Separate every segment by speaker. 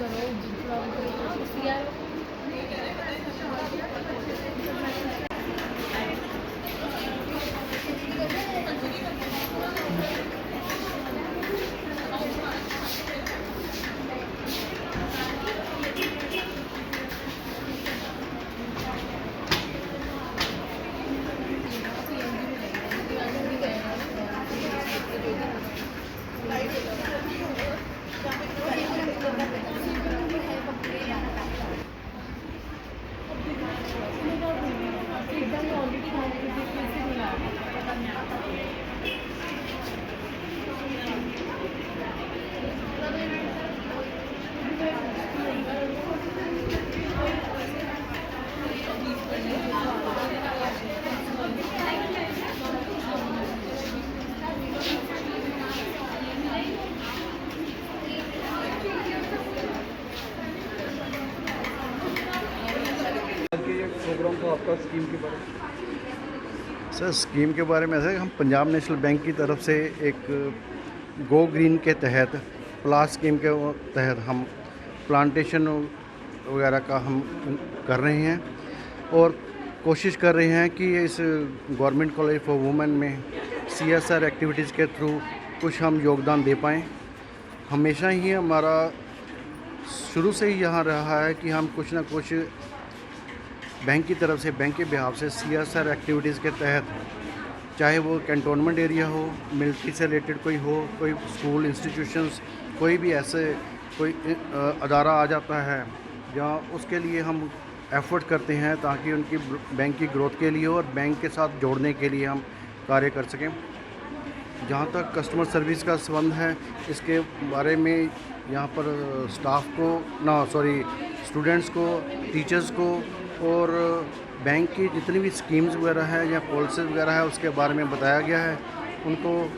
Speaker 1: करो जितना भी यार।
Speaker 2: प्रोग्राम तो आपका स्कीम के बारे में
Speaker 3: सर, स्कीम के बारे में ऐसे हम पंजाब नेशनल बैंक की तरफ से एक गो ग्रीन के तहत प्लास स्कीम के तहत हम प्लांटेशन वगैरह का हम कर रहे हैं और कोशिश कर रहे हैं कि इस गवर्नमेंट कॉलेज फॉर वुमेन में CSR एक्टिविटीज़ के थ्रू कुछ हम योगदान दे पाएँ। हमेशा ही हमारा शुरू से ही यहाँ रहा है कि हम कुछ ना कुछ बैंक की तरफ से, बैंक के बिहाफ से CSR एक्टिविटीज़ के तहत, चाहे वो कैंटोनमेंट एरिया हो, मिलिट्री से रिलेटेड कोई हो, कोई स्कूल इंस्टीट्यूशंस, कोई भी ऐसे कोई अदारा आ जाता है जहाँ उसके लिए हम एफ़र्ट करते हैं ताकि उनकी बैंक की ग्रोथ के लिए और बैंक के साथ जोड़ने के लिए हम कार्य कर सकें। जहाँ तक कस्टमर सर्विस का संबंध है, इसके बारे में यहाँ पर स्टूडेंट्स को, टीचर्स को और बैंक की जितनी भी स्कीम्स वगैरह है या पॉलिसीज़ वगैरह है उसके बारे में बताया गया है। उनको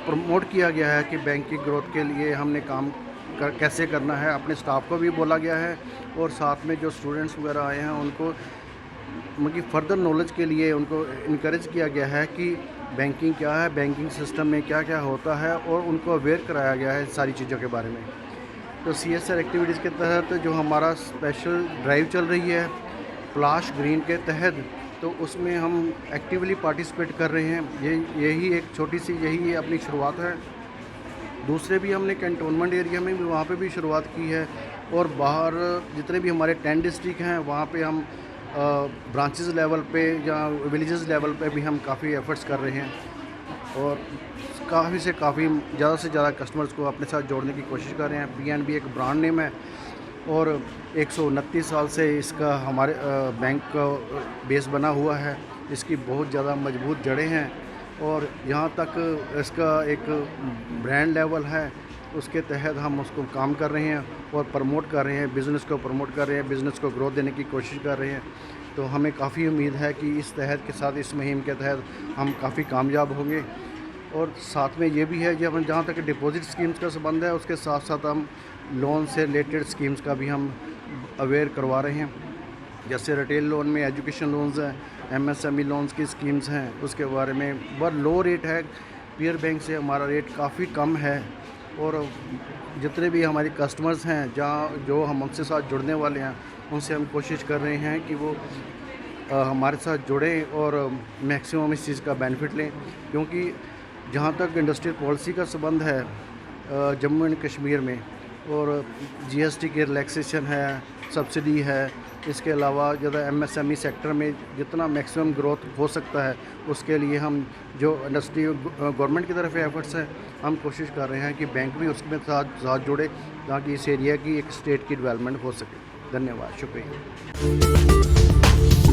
Speaker 3: प्रमोट किया गया है कि बैंक की ग्रोथ के लिए हमने काम कैसे करना है। अपने स्टाफ को भी बोला गया है और साथ में जो स्टूडेंट्स वगैरह आए हैं उनको उनकी फ़र्दर नॉलेज के लिए उनको इनकरेज किया गया है कि बैंकिंग क्या है, बैंकिंग सिस्टम में क्या क्या होता है, और उनको अवेयर कराया गया है सारी चीज़ों के बारे में। तो CSR एक्टिविटीज़ के तहत जो हमारा स्पेशल ड्राइव चल रही है प्लास ग्रीन के तहत, तो उसमें हम एक्टिवली पार्टिसिपेट कर रहे हैं। यही एक छोटी सी यही अपनी शुरुआत है। दूसरे भी हमने कैंटोनमेंट एरिया में भी वहाँ पे भी शुरुआत की है और बाहर जितने भी हमारे 10 डिस्ट्रिक्ट हैं वहाँ पे हम ब्रांचेस लेवल पे या विलेजेस लेवल पे भी हम काफ़ी एफ़र्ट्स कर रहे हैं और काफ़ी ज़्यादा से ज़्यादा कस्टमर्स को अपने साथ जोड़ने की कोशिश कर रहे हैं। PNB एक ब्रांड नेम है और 129 साल से इसका हमारे बैंक का बेस बना हुआ है। इसकी बहुत ज़्यादा मजबूत जड़ें हैं और यहाँ तक इसका एक ब्रांड लेवल है, उसके तहत हम उसको काम कर रहे हैं और प्रमोट कर रहे हैं, बिज़नेस को प्रमोट कर रहे हैं, बिज़नेस को ग्रोथ देने की कोशिश कर रहे हैं। तो हमें काफ़ी उम्मीद है कि इस तहत के साथ, इस मुहिम के तहत हम काफ़ी कामयाब होंगे। और साथ में ये भी है जब हम जहाँ तक डिपॉजिट स्कीम्स का संबंध है उसके साथ साथ हम लोन से रिलेटेड स्कीम्स का भी हम अवेयर करवा रहे हैं। जैसे रिटेल लोन में एजुकेशन लोन्स हैं, MSME लोन्स की स्कीम्स हैं, उसके बारे में बहुत लो रेट है। पीयर बैंक से हमारा रेट काफ़ी कम है और जितने भी हमारे कस्टमर्स हैं जो हम उनसे साथ जुड़ने वाले हैं उनसे हम कोशिश कर रहे हैं कि वो हमारे साथ जुड़ें और मैक्सिमम इस चीज़ का बेनिफिट लें। क्योंकि जहाँ तक इंडस्ट्रियल पॉलिसी का संबंध है जम्मू एंड कश्मीर में, और GST की रिलैक्सेशन है, सब्सिडी है, इसके अलावा ज़्यादा MSME सेक्टर में जितना मैक्सिमम ग्रोथ हो सकता है उसके लिए हम जो इंडस्ट्री गवर्नमेंट की तरफ एफर्ट्स है हम कोशिश कर रहे हैं कि बैंक भी उसमें साथ जुड़े ताकि इस एरिया की एक स्टेट की डेवलपमेंट हो सके। धन्यवाद, शुक्रिया।